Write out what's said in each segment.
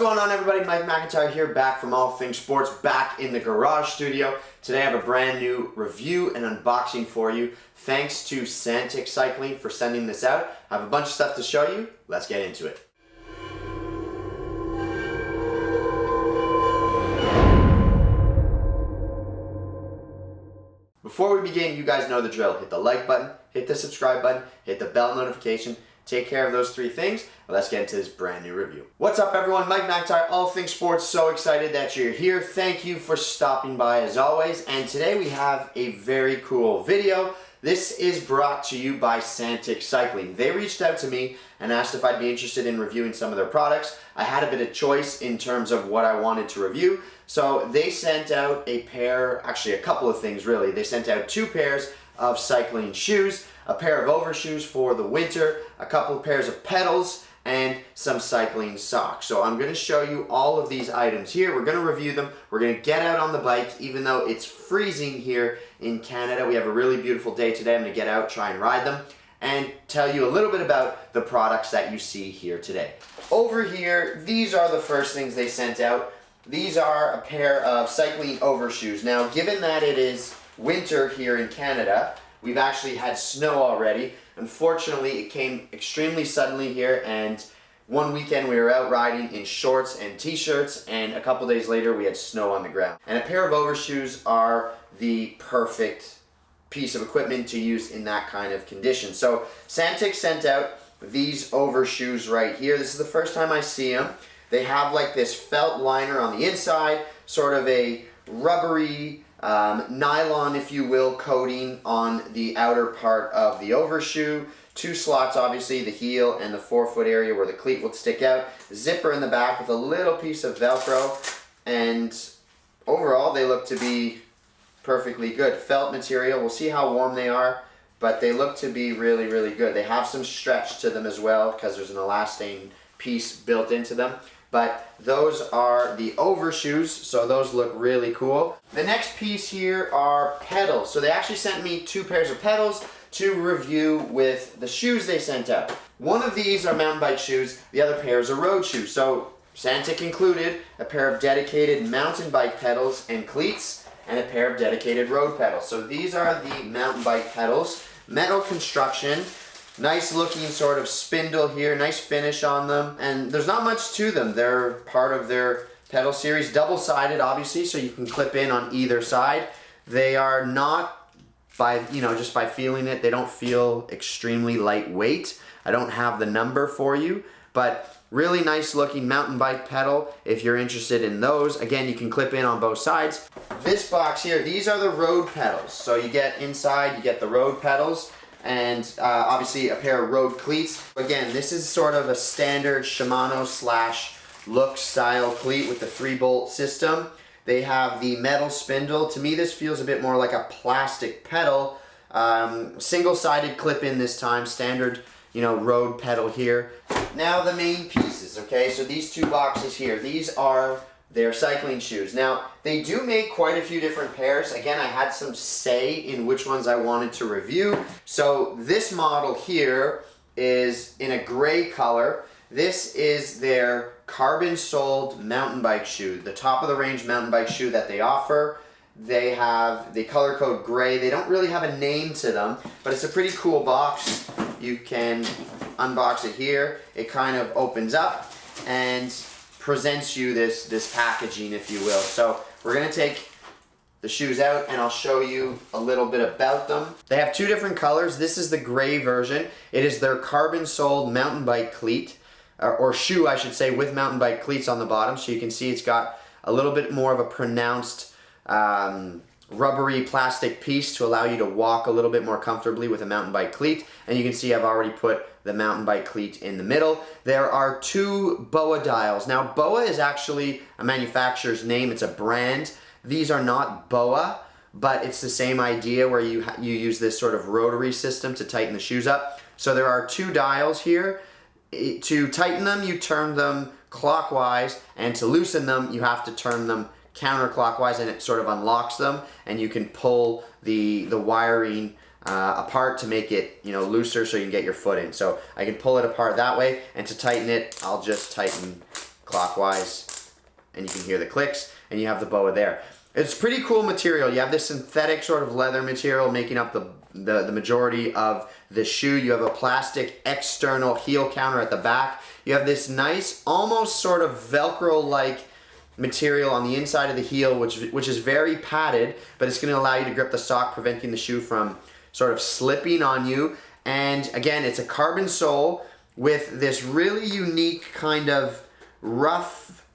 going on, everybody? Mike McIntyre here, back from All Things Sports, back in the garage studio. Today I have a brand new review and unboxing for you. Thanks to Santic Cycling for sending this out. I have a bunch of stuff to show you. Let's get into it. Before we begin, you guys know the drill. Hit the like button, hit the subscribe button, hit the bell notification. Take care of those three things. Let's get into this brand new review. What's up, everyone? Mike McIntyre, All Things Sports. So excited that you're here. Thank you for stopping by as always. And today we have a very cool video. This is brought to you by Santic Cycling. They reached out to me and asked if I'd be interested in reviewing some of their products. I had a bit of choice in terms of what I wanted to review. So they sent out a pair, actually a couple of things really. They sent out 2 pairs of cycling shoes, a pair of overshoes for the winter, a couple of pairs of pedals, and some cycling socks. So I'm going to show you all of these items here. We're going to review them. We're going to get out on the bike, even though it's freezing here in Canada. We have a really beautiful day today. I'm going to get out, try and ride them, and tell you a little bit about the products that you see here today. Over here, these are the first things they sent out. These are a pair of cycling overshoes. Now, given that it is winter here in Canada, we've actually had snow already. Unfortunately, it came extremely suddenly here, and one weekend we were out riding in shorts and t-shirts, and a couple days later we had snow on the ground. And a pair of overshoes are the perfect piece of equipment to use in that kind of condition. So Santic sent out these overshoes right here. This is the first time I see them. They have like this felt liner on the inside, sort of a rubbery nylon, if you will, coating on the outer part of the overshoe. 2 slots, obviously, the heel and the forefoot area where the cleat would stick out. Zipper in the back with a little piece of Velcro, and overall they look to be perfectly good. Felt material, we'll see how warm they are, but they look to be really, really good. They have some stretch to them as well because there's an elastane piece built into them. But those are the overshoes, so those look really cool. The next piece here are pedals. So they actually sent me 2 pairs of pedals to review with the shoes they sent out. One of these are mountain bike shoes, the other pair is a road shoe. So Santic included a pair of dedicated mountain bike pedals and cleats and a pair of dedicated road pedals. So these are the mountain bike pedals, metal construction. Nice looking sort of spindle here, nice finish on them, and there's not much to them. They're part of their pedal series, double-sided obviously, so you can clip in on either side. They are not, just by feeling it, they don't feel extremely lightweight. I don't have the number for you, but really nice looking mountain bike pedal if you're interested in those. Again, you can clip in on both sides. This box here, these are the road pedals. So you get inside, you get the road pedals, and obviously a pair of road cleats. Again, this is sort of a standard Shimano / Look style cleat with the 3-bolt system. They have the metal spindle. To me, this feels a bit more like a plastic pedal. Single-sided clip-in this time, standard, road pedal here. Now the main pieces, okay? So these 2 boxes here, these are their cycling shoes. Now, they do make quite a few different pairs. Again, I had some say in which ones I wanted to review. So this model here is in a gray color. This is their carbon-soled mountain bike shoe, the top of the range mountain bike shoe that they offer. They have the color code gray. They don't really have a name to them, but it's a pretty cool box. You can unbox it here. It kind of opens up and presents you this packaging, if you will. So we're gonna take the shoes out and I'll show you a little bit about them. They have 2 different colors. This is the gray version. It is their carbon-soled mountain bike cleat, or shoe I should say, with mountain bike cleats on the bottom. So you can see it's got a little bit more of a pronounced rubbery plastic piece to allow you to walk a little bit more comfortably with a mountain bike cleat. And you can see I've already put the mountain bike cleat in the middle. There are 2 BOA dials. Now, BOA is actually a manufacturer's name. It's a brand. These are not BOA, but it's the same idea where you use this sort of rotary system to tighten the shoes up. So there are 2 dials here. To tighten them, you turn them clockwise, and to loosen them, you have to turn them counterclockwise, and it sort of unlocks them, and you can pull the wiring apart to make it, looser so you can get your foot in. So I can pull it apart that way, and to tighten it, I'll just tighten clockwise, and you can hear the clicks, and you have the BOA there. It's pretty cool material. You have this synthetic sort of leather material making up the majority of the shoe. You have a plastic external heel counter at the back. You have this nice, almost sort of Velcro-like material on the inside of the heel, which is very padded, but it's going to allow you to grip the sock, preventing the shoe from sort of slipping on you. And again, it's a carbon sole with this really unique kind of rough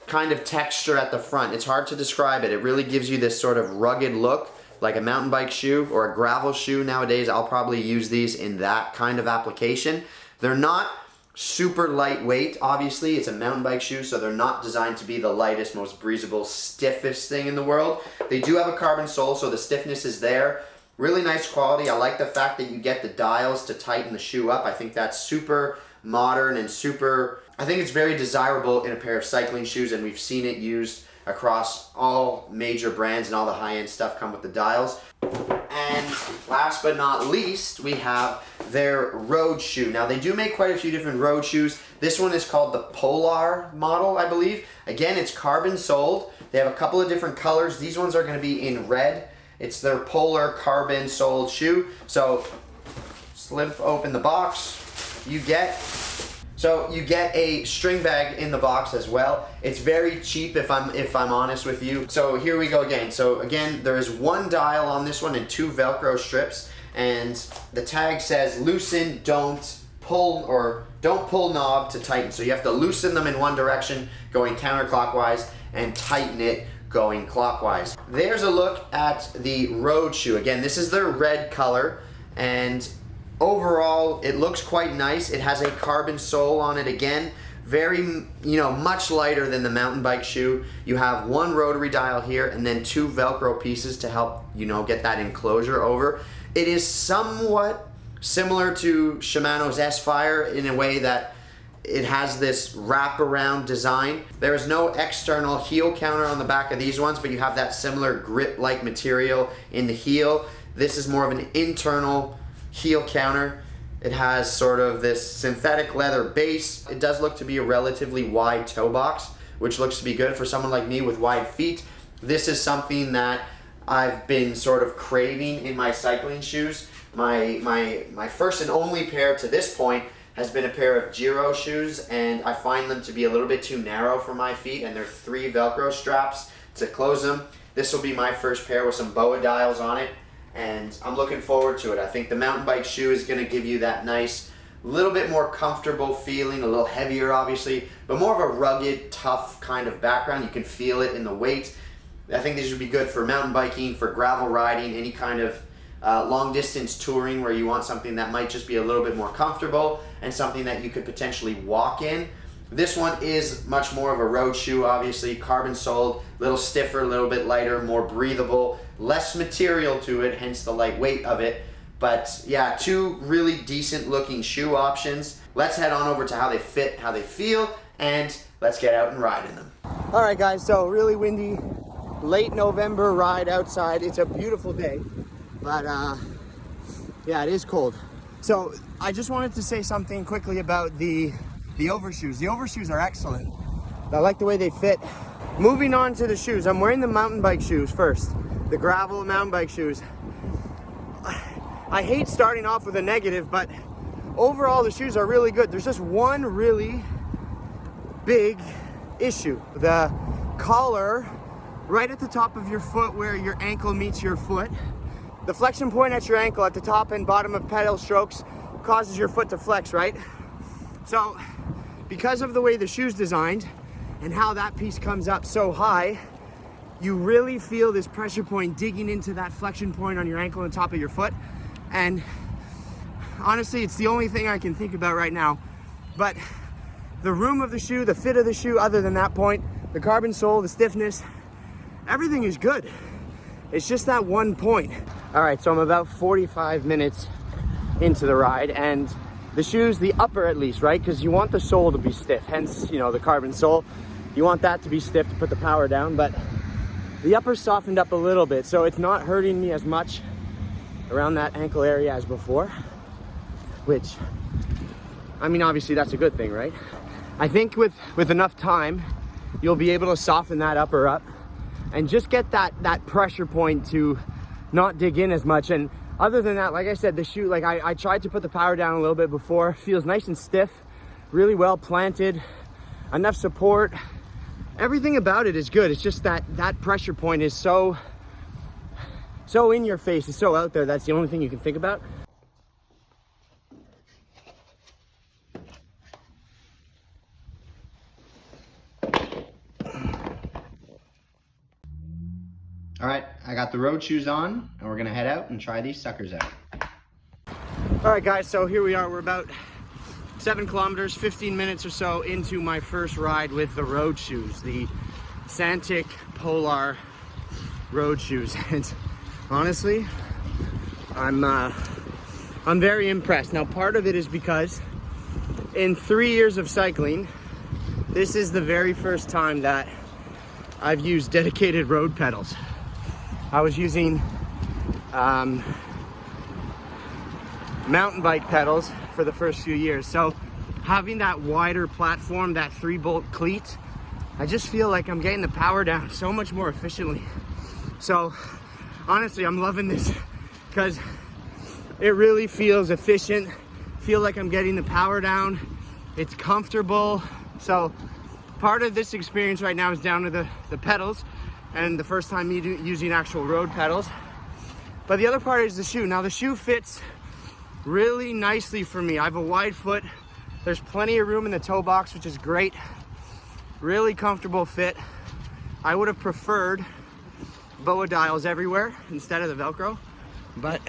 kind of texture at the front. It's hard to describe it. It really gives you this sort of rugged look, like a mountain bike shoe or a gravel shoe nowadays. I'll probably use these in that kind of application. They're not super lightweight, obviously. It's a mountain bike shoe, so they're not designed to be the lightest, most breathable, stiffest thing in the world. They do have a carbon sole, so the stiffness is there. Really nice quality. I like the fact that you get the dials to tighten the shoe up. I think that's super modern and I think it's very desirable in a pair of cycling shoes, and we've seen it used across all major brands, and all the high-end stuff come with the dials. And last but not least, we have their road shoe. Now, they do make quite a few different road shoes. This one is called the Polar model, I believe. Again, it's carbon soled. They have a couple of different colors. These ones are going to be in red. It's their Polar carbon soled shoe. So, slip open the box. You get a string bag in the box as well. It's very cheap if I'm honest with you. So here we go again. So again, there is one dial on this one and 2 Velcro strips, and the tag says loosen, don't pull knob to tighten. So you have to loosen them in one direction going counterclockwise and tighten it going clockwise. There's a look at the road shoe. Again, this is their red color, and overall, it looks quite nice. It has a carbon sole on it again. Very, much lighter than the mountain bike shoe. You have one rotary dial here and then 2 Velcro pieces to help, get that enclosure over. It is somewhat similar to Shimano's S-Fire in a way that it has this wraparound design. There is no external heel counter on the back of these ones, but you have that similar grip-like material in the heel. This is more of an internal heel counter. It has sort of this synthetic leather base. It does look to be a relatively wide toe box, which looks to be good for someone like me with wide feet. This is something that I've been sort of craving in my cycling shoes. My first and only pair to this point has been a pair of Giro shoes, and I find them to be a little bit too narrow for my feet, and there are 3 Velcro straps to close them. This will be my first pair with some BOA dials on it, and I'm looking forward to it. I think the mountain bike shoe is going to give you that nice, little bit more comfortable feeling, a little heavier obviously, but more of a rugged, tough kind of background. You can feel it in the weight. I think these would be good for mountain biking, for gravel riding, any kind of long distance touring where you want something that might just be a little bit more comfortable and something that you could potentially walk in. This one is much more of a road shoe, obviously, carbon soled, a little stiffer, a little bit lighter, more breathable, less material to it, hence the lightweight of it. But yeah, 2 really decent looking shoe options. Let's head on over to how they fit, how they feel, and let's get out and ride in them. All right guys, so really windy, late November ride outside. It's a beautiful day, but yeah, it is cold. So I just wanted to say something quickly about the Overshoes. The Overshoes are excellent. I like the way they fit. Moving on to the shoes, I'm wearing the mountain bike shoes first. The gravel mountain bike shoes. I hate starting off with a negative, but overall the shoes are really good. There's just one really big issue. The collar right at the top of your foot where your ankle meets your foot. The flexion point at your ankle at the top and bottom of pedal strokes causes your foot to flex, right? So because of the way the shoe's designed and how that piece comes up so high, you really feel this pressure point digging into that flexion point on your ankle and top of your foot. And honestly, it's the only thing I can think about right now. But the room of the shoe, the fit of the shoe, other than that point, the carbon sole, the stiffness, everything is good. It's just that one point. All right, so I'm about 45 minutes into the ride, and the shoes, the upper at least, right? Because you want the sole to be stiff, hence, the carbon sole. You want that to be stiff to put the power down, but the upper softened up a little bit, so it's not hurting me as much around that ankle area as before, which, I mean, obviously that's a good thing, right? I think with enough time, you'll be able to soften that upper up and just get that pressure point to not dig in as much. And other than that, like I said, the shoe, like I tried to put the power down a little bit before. Feels nice and stiff, really well planted, enough support. Everything about it is good. It's just that pressure point is so in your face. It's so out there. That's the only thing you can think about. All right, I got the road shoes on, and we're gonna head out and try these suckers out. All right, guys, so here we are. We're about 7 kilometers, 15 minutes or so into my first ride with the road shoes, the Santic Polar road shoes. And honestly, I'm very impressed. Now, part of it is because in 3 years of cycling, this is the very first time that I've used dedicated road pedals. I was using mountain bike pedals for the first few years. So having that wider platform, that 3-bolt cleat, I just feel like I'm getting the power down so much more efficiently. So honestly, I'm loving this because it really feels efficient. Feel like I'm getting the power down. It's comfortable. So part of this experience right now is down to the pedals and the first time using actual road pedals. But the other part is the shoe. Now the shoe fits really nicely for me. I have a wide foot. There's plenty of room in the toe box, which is great. Really comfortable fit. I would have preferred BOA dials everywhere instead of the Velcro, but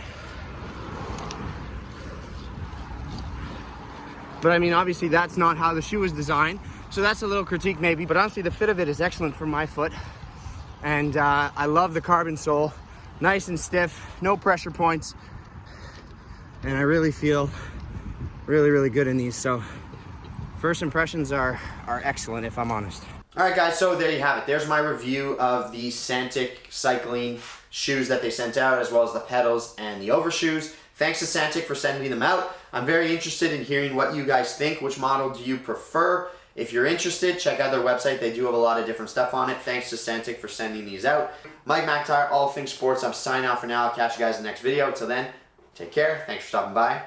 I mean, obviously that's not how the shoe was designed. So that's a little critique maybe, but honestly the fit of it is excellent for my foot. And I love the carbon sole, nice and stiff, no pressure points. And I really feel really good in these. So first impressions are excellent, if I'm honest. All right, guys, so there you have it. There's my review of the Santic cycling shoes that they sent out, as well as the pedals and the Overshoes. Thanks to Santic for sending them out. I'm very interested in hearing what you guys think. Which model do you prefer? If you're interested, check out their website. They do have a lot of different stuff on it. Thanks to Santic for sending these out. Mike McIntyre, All Things Sports. I'm signing out for now. I'll catch you guys in the next video. Until then, take care. Thanks for stopping by.